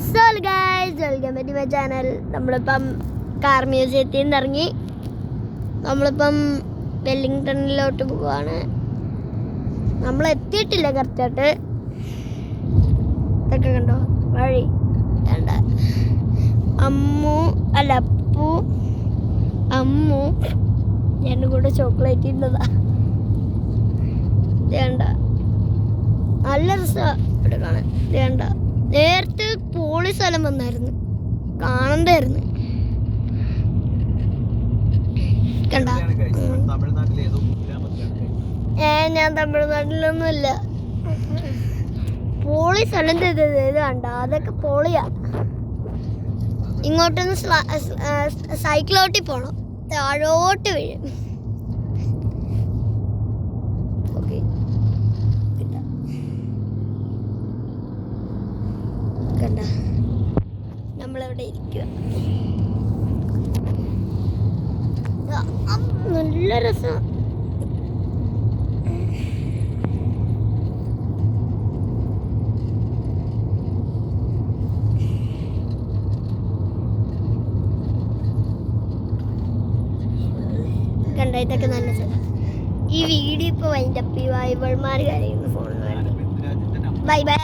So guys welcome back to my channel. നമ്മളിപ്പം car മ്യൂസിയത്തിൽ നിന്ന് ഇറങ്ങി നമ്മളിപ്പം വെല്ലിംഗ്ടണിലോട്ട് പോവാണ്. നമ്മൾ എത്തിയിട്ടില്ല കറക്റ്റായിട്ട്. ഇതൊക്കെ കണ്ടോ വഴി വേണ്ട. അമ്മു എൻ്റെ കൂടെ ചോക്ലേറ്റ് ഇന്നതാ വേണ്ട. നല്ല രസമാണ് ഇവിടെ കാണാൻ. വേണ്ട നേരത്തെ പോളി സ്ഥലം വന്നായിരുന്നു, കാണണ്ടായിരുന്നു. കണ്ട ഞാൻ തമിഴ്നാട്ടിലൊന്നുമില്ല. പോളി സ്ഥലം ഇത് കണ്ട, അതൊക്കെ പോളിയാ. ഇങ്ങോട്ടൊന്ന് സൈക്കിളോട്ടി പോണം, താഴോട്ട് വീഴും. ഓക്കെ കണ്ട നമ്മളെവിടെ ഇരിക്കുക. നല്ല രസം. കണ്ട ഇതൊക്കെ നല്ല സ്ഥലം. ഈ വീഡിയോ ഇപ്പോൾ വൈൻഡപ്പ്. ഈ വൈബൾമാർ കരയുന്നു ഫോണിൽ. Bye bye.